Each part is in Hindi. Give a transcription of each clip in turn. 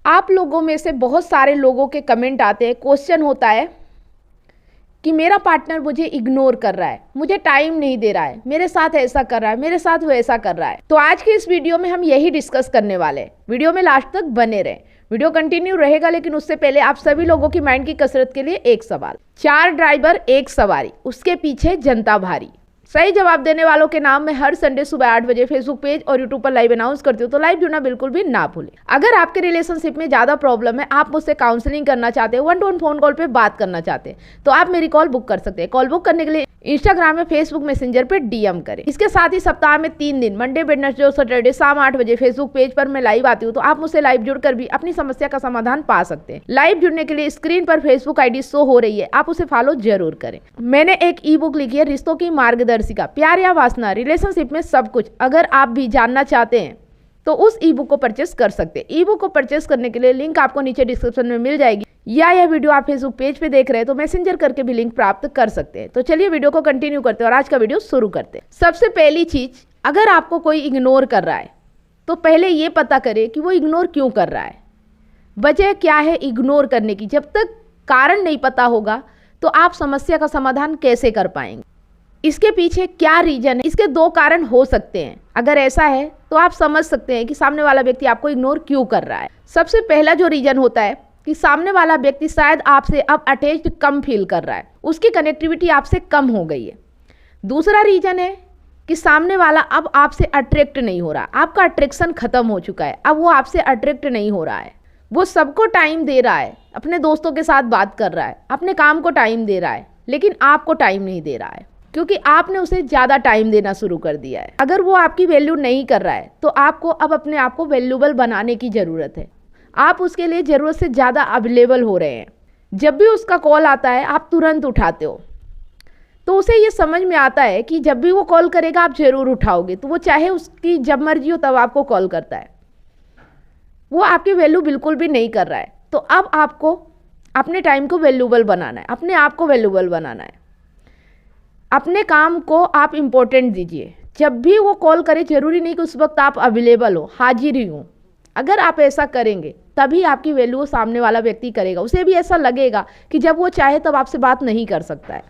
आप लोगों में से बहुत सारे लोगों के कमेंट आते हैं, क्वेश्चन होता है कि मेरा पार्टनर मुझे इग्नोर कर रहा है, मुझे टाइम नहीं दे रहा है, मेरे साथ ऐसा कर रहा है, मेरे साथ वैसा कर रहा है। तो आज के इस वीडियो में हम यही डिस्कस करने वाले हैं। वीडियो में लास्ट तक बने रहें, वीडियो कंटिन्यू रहेगा। लेकिन उससे पहले आप सभी लोगों की माइंड की कसरत के लिए एक सवाल। 4 ड्राइवर एक सवारी, उसके पीछे जनता भारी। सही जवाब देने वालों के नाम मैं हर संडे सुबह 8 बजे फेसबुक पेज और यूट्यूब पर लाइव अनाउंस करती हूँ, तो लाइव जुड़ना बिल्कुल भी ना भूलें। अगर आपके रिलेशनशिप में ज़्यादा प्रॉब्लम है, आप मुझसे काउंसलिंग करना चाहते हैं, 1-to-1 फोन कॉल पे बात करना चाहते हैं, तो आप मेरी कॉल बुक कर सकते हैं। कॉल बुक करने के लिए इंस्टाग्राम में फेसबुक मैसेंजर पे DM करें। इसके साथ ही सप्ताह में 3 दिन मंडे, वेडनेसडे और सैटरडे शाम 8 बजे फेसबुक पेज पर मैं लाइव आती हूँ, तो आप मुझसे लाइव जुड़कर भी अपनी समस्या का समाधान पा सकते हैं। लाइव जुड़ने के लिए स्क्रीन पर फेसबुक ID शो हो रही है, आप उसे फॉलो जरूर करें। मैंने एक ई-बुक लिखी है, रिश्तों की मार्गदर्शिका, प्यार या वासना, रिलेशनशिप में सब कुछ। अगर आप भी जानना चाहते हैं तो उस ई-बुक को परचेस कर सकते हैं। ई-बुक को परचेस करने के लिए लिंक आपको नीचे डिस्क्रिप्शन में मिल जाएगी, या यह वीडियो आप फेसबुक पेज पे देख रहे हैं तो मैसेंजर करके भी लिंक प्राप्त कर सकते हैं। तो चलिए वीडियो को कंटिन्यू करते हैं और आज का वीडियो शुरू करते हैं। सबसे पहली चीज, अगर आपको कोई इग्नोर कर रहा है तो पहले ये पता करें कि वो इग्नोर क्यों कर रहा है, वजह क्या है इग्नोर करने की। जब तक कारण नहीं पता होगा तो आप समस्या का समाधान कैसे कर पाएंगे, इसके पीछे क्या रीजन है। इसके 2 कारण हो सकते हैं। अगर ऐसा है तो आप समझ सकते हैं कि सामने वाला व्यक्ति आपको इग्नोर क्यों कर रहा है। सबसे पहला जो रीजन होता है कि सामने वाला व्यक्ति शायद आपसे अब अटैच्ड कम फील कर रहा है, उसकी कनेक्टिविटी आपसे कम हो गई है। दूसरा रीजन है कि सामने वाला अब आपसे अट्रैक्ट नहीं हो रहा, आपका अट्रैक्शन खत्म हो चुका है, अब वो आपसे अट्रैक्ट नहीं हो रहा है। वो सबको टाइम दे रहा है, अपने दोस्तों के साथ बात कर रहा है, अपने काम को टाइम दे रहा है, लेकिन आपको टाइम नहीं दे रहा है क्योंकि आपने उसे ज़्यादा टाइम देना शुरू कर दिया है। अगर वो आपकी वैल्यू नहीं कर रहा है तो आपको अब अपने आप को वैल्यूबल बनाने की ज़रूरत है। आप उसके लिए ज़रूरत से ज़्यादा अवेलेबल हो रहे हैं। जब भी उसका कॉल आता है आप तुरंत उठाते हो, तो उसे ये समझ में आता है कि जब भी वो कॉल करेगा आप ज़रूर उठाओगे, तो वो चाहे उसकी जब मर्जी हो तब आपको कॉल करता है। वो आपकी वैल्यू बिल्कुल भी नहीं कर रहा है। तो अब आपको अपने टाइम को वैल्यूबल बनाना है, अपने आप को वैल्यूबल बनाना है। अपने काम को आप इम्पोर्टेंट दीजिए। जब भी वो कॉल करे ज़रूरी नहीं कि उस वक्त आप अवेलेबल हो, हाजिर ही हो। अगर आप ऐसा करेंगे तभी आपकी वैल्यू सामने वाला व्यक्ति करेगा। उसे भी ऐसा लगेगा कि जब वो चाहे तब आपसे बात नहीं कर सकता है।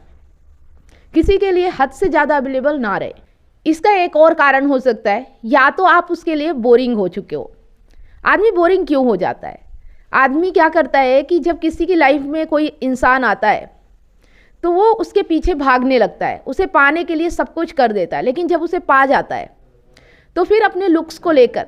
किसी के लिए हद से ज़्यादा अवेलेबल ना रहे। इसका एक और कारण हो सकता है, या तो आप उसके लिए बोरिंग हो चुके हो। आदमी बोरिंग क्यों हो जाता है? आदमी क्या करता है कि जब किसी की लाइफ में कोई इंसान आता है तो वो उसके पीछे भागने लगता है, उसे पाने के लिए सब कुछ कर देता है, लेकिन जब उसे पा जाता है तो फिर अपने लुक्स को लेकर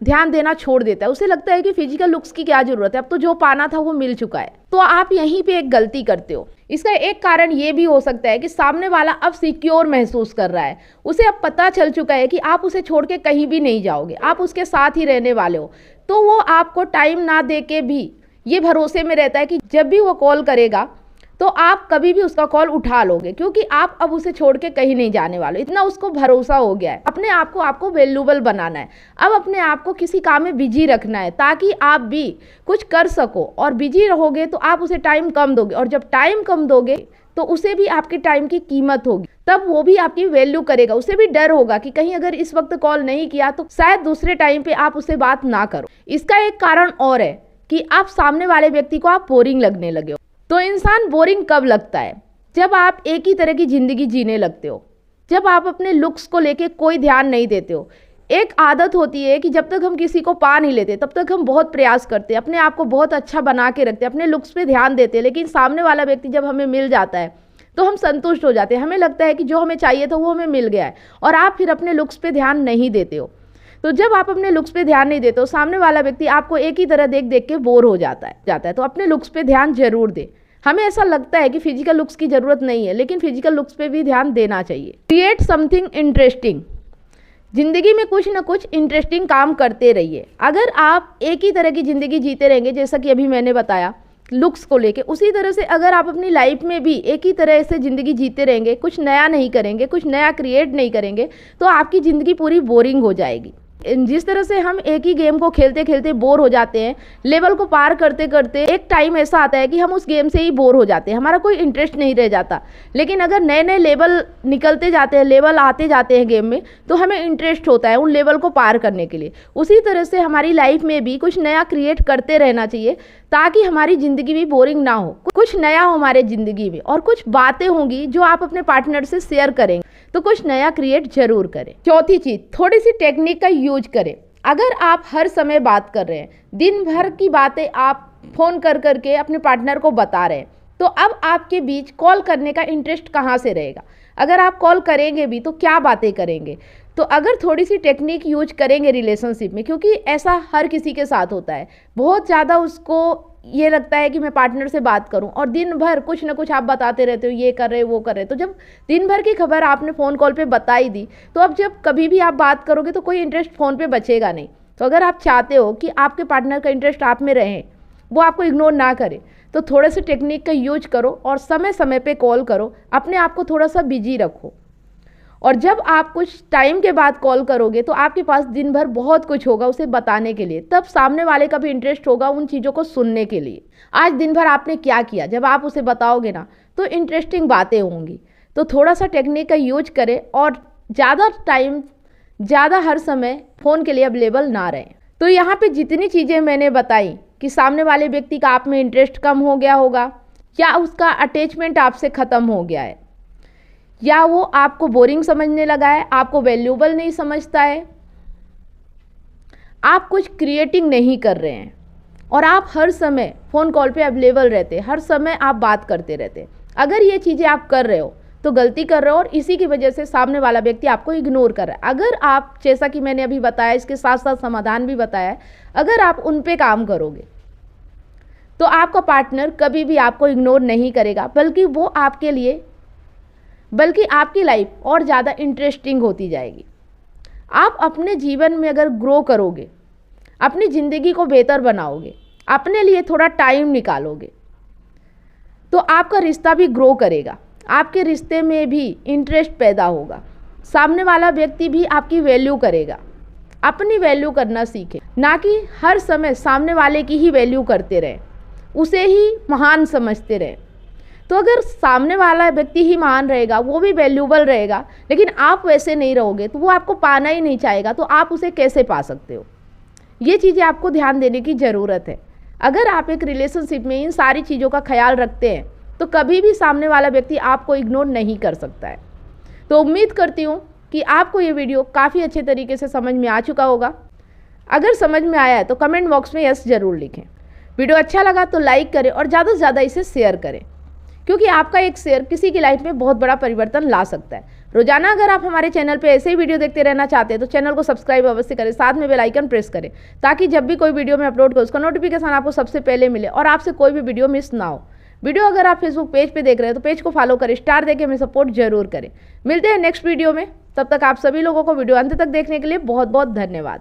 ध्यान देना छोड़ देता है। उसे लगता है कि फिजिकल लुक्स की क्या ज़रूरत है, अब तो जो पाना था वो मिल चुका है। तो आप यहीं पे एक गलती करते हो। इसका एक कारण ये भी हो सकता है कि सामने वाला अब सिक्योर महसूस कर रहा है। उसे अब पता चल चुका है कि आप उसे छोड़ के कहीं भी नहीं जाओगे, आप उसके साथ ही रहने वाले हो। तो वो आपको टाइम ना दे के भी ये भरोसे में रहता है कि जब भी वो कॉल करेगा तो आप कभी भी उसका कॉल उठा लोगे, क्योंकि आप अब उसे छोड़ के कहीं नहीं जाने वाले। इतना उसको भरोसा हो गया है। अपने आप को आपको वैल्यूबल बनाना है। अब अपने आप को किसी काम में बिजी रखना है ताकि आप भी कुछ कर सको। और बिजी रहोगे तो आप उसे टाइम कम दोगे, और जब टाइम कम दोगे तो उसे भी आपके टाइम की कीमत होगी, तब वो भी आपकी वैल्यू करेगा। उसे भी डर होगा कि कहीं अगर इस वक्त कॉल नहीं किया तो शायद दूसरे टाइम पे आप उससे बात ना करो। इसका एक कारण और है कि आप सामने वाले व्यक्ति को आप बोरिंग लगने लगे हो। तो इंसान बोरिंग कब लगता है? जब आप एक ही तरह की ज़िंदगी जीने लगते हो, जब आप अपने लुक्स को लेके कोई ध्यान नहीं देते हो। एक आदत होती है कि जब तक हम किसी को पा नहीं लेते तब तक हम बहुत प्रयास करते हैं, अपने आप को बहुत अच्छा बना के रखते हैं, अपने लुक्स पे ध्यान देते हैं, लेकिन सामने वाला व्यक्ति जब हमें मिल जाता है तो हम संतुष्ट हो जाते हैं। हमें लगता है कि जो हमें चाहिए था वो हमें मिल गया है, और आप फिर अपने लुक्स पे ध्यान नहीं देते हो। तो जब आप अपने लुक्स पे ध्यान नहीं देते हो, सामने वाला व्यक्ति आपको एक ही तरह देख देख के बोर हो जाता है। तो अपने लुक्स पे ध्यान जरूर दे। हमें ऐसा लगता है कि फिजिकल लुक्स की ज़रूरत नहीं है, लेकिन फिजिकल लुक्स पे भी ध्यान देना चाहिए। Create something interesting. ज़िंदगी में कुछ ना कुछ इंटरेस्टिंग काम करते रहिए। अगर आप एक ही तरह की ज़िंदगी जीते रहेंगे, जैसा कि अभी मैंने बताया लुक्स को लेके, उसी तरह से अगर आप अपनी लाइफ में भी एक ही तरह से ज़िंदगी जीते रहेंगे, कुछ नया नहीं करेंगे, कुछ नया क्रिएट नहीं करेंगे, तो आपकी ज़िंदगी पूरी बोरिंग हो जाएगी। जिस तरह से हम एक ही गेम को खेलते खेलते बोर हो जाते हैं, लेवल को पार करते करते एक टाइम ऐसा आता है कि हम उस गेम से ही बोर हो जाते हैं, हमारा कोई इंटरेस्ट नहीं रह जाता। लेकिन अगर नए नए लेवल निकलते जाते हैं, लेवल आते जाते हैं गेम में, तो हमें इंटरेस्ट होता है उन लेवल को पार करने के लिए। उसी तरह से हमारी लाइफ में भी कुछ नया क्रिएट करते रहना चाहिए ताकि हमारी ज़िंदगी भी बोरिंग ना हो, कुछ नया हो हमारे ज़िंदगी में। और कुछ बातें होंगी जो आप अपने पार्टनर से शेयर करेंगे, तो कुछ नया क्रिएट जरूर करें। चौथी चीज़, थोड़ी सी टेक्निक का यूज करें। अगर आप हर समय बात कर रहे हैं, दिन भर की बातें आप फ़ोन कर करके अपने पार्टनर को बता रहे हैं, तो अब आपके बीच कॉल करने का इंटरेस्ट कहाँ से रहेगा? अगर आप कॉल करेंगे भी तो क्या बातें करेंगे? तो अगर थोड़ी सी टेक्निक यूज करेंगे रिलेशनशिप में, क्योंकि ऐसा हर किसी के साथ होता है, बहुत ज़्यादा उसको ये लगता है कि मैं पार्टनर से बात करूं और दिन भर कुछ ना कुछ आप बताते रहते हो, ये कर रहे वो कर रहे। तो जब दिन भर की खबर आपने फ़ोन कॉल पे बताई दी, तो अब जब कभी भी आप बात करोगे तो कोई इंटरेस्ट फ़ोन पे बचेगा नहीं। तो अगर आप चाहते हो कि आपके पार्टनर का इंटरेस्ट आप में रहे, वो आपको इग्नोर ना करे, तो थोड़े से टेक्निक का यूज करो और समय समय पे कॉल करो, अपने आप को थोड़ा सा बिजी रखो। और जब आप कुछ टाइम के बाद कॉल करोगे तो आपके पास दिन भर बहुत कुछ होगा उसे बताने के लिए, तब सामने वाले का भी इंटरेस्ट होगा उन चीज़ों को सुनने के लिए। आज दिन भर आपने क्या किया, जब आप उसे बताओगे ना, तो इंटरेस्टिंग बातें होंगी। तो थोड़ा सा टेक्निक का यूज करें और ज़्यादा टाइम, ज़्यादा हर समय फ़ोन के लिए अवेलेबल ना रहें। तो यहाँ पे जितनी चीज़ें मैंने बताई कि सामने वाले व्यक्ति का आप में इंटरेस्ट कम हो गया होगा, या उसका अटैचमेंट आपसे ख़त्म हो गया है, या वो आपको बोरिंग समझने लगा है, आपको वैल्यूएबल नहीं समझता है, आप कुछ क्रिएटिंग नहीं कर रहे हैं और आप हर समय फ़ोन कॉल पे अवेलेबल रहते हैं, हर समय आप बात करते रहते हैं। अगर ये चीज़ें आप कर रहे हो तो गलती कर रहे हो और इसी की वजह से सामने वाला व्यक्ति आपको इग्नोर कर रहा है। अगर आप, जैसा कि मैंने अभी बताया, इसके साथ साथ समाधान भी बताया है, अगर आप उन पे काम करोगे तो आपका पार्टनर कभी भी आपको इग्नोर नहीं करेगा, बल्कि आपकी लाइफ और ज़्यादा इंटरेस्टिंग होती जाएगी। आप अपने जीवन में अगर ग्रो करोगे, अपनी ज़िंदगी को बेहतर बनाओगे, अपने लिए थोड़ा टाइम निकालोगे, तो आपका रिश्ता भी ग्रो करेगा, आपके रिश्ते में भी इंटरेस्ट पैदा होगा, सामने वाला व्यक्ति भी आपकी वैल्यू करेगा। अपनी वैल्यू करना सीखे, ना कि हर समय सामने वाले की ही वैल्यू करते रहे, उसे ही महान समझते रहे। तो अगर सामने वाला व्यक्ति ही महान रहेगा, वो भी वैल्यूबल रहेगा, लेकिन आप वैसे नहीं रहोगे, तो वो आपको पाना ही नहीं चाहेगा, तो आप उसे कैसे पा सकते हो? ये चीज़ें आपको ध्यान देने की ज़रूरत है। अगर आप एक रिलेशनशिप में इन सारी चीज़ों का ख्याल रखते हैं तो कभी भी सामने वाला व्यक्ति आपको इग्नोर नहीं कर सकता है। तो उम्मीद करती हूँ कि आपको ये वीडियो काफ़ी अच्छे तरीके से समझ में आ चुका होगा। अगर समझ में आया है तो कमेंट बॉक्स में यस ज़रूर लिखें। वीडियो अच्छा लगा तो लाइक करें और ज़्यादा से ज़्यादा इसे शेयर करें, क्योंकि आपका एक शेयर किसी की लाइफ में बहुत बड़ा परिवर्तन ला सकता है। रोजाना अगर आप हमारे चैनल पे ऐसे ही वीडियो देखते रहना चाहते हैं तो चैनल को सब्सक्राइब अवश्य करें, साथ में बेल आइकन प्रेस करें, ताकि जब भी कोई वीडियो मैं अपलोड करूँ उसका नोटिफिकेशन आपको सबसे पहले मिले और आपसे कोई भी वीडियो मिस ना हो। वीडियो अगर आप फेसबुक पेज पे देख रहे हैं तो पेज को फॉलो करें, स्टार देके हमें सपोर्ट जरूर करें। मिलते हैं नेक्स्ट वीडियो में, तब तक आप सभी लोगों को वीडियो अंत तक देखने के लिए बहुत बहुत धन्यवाद।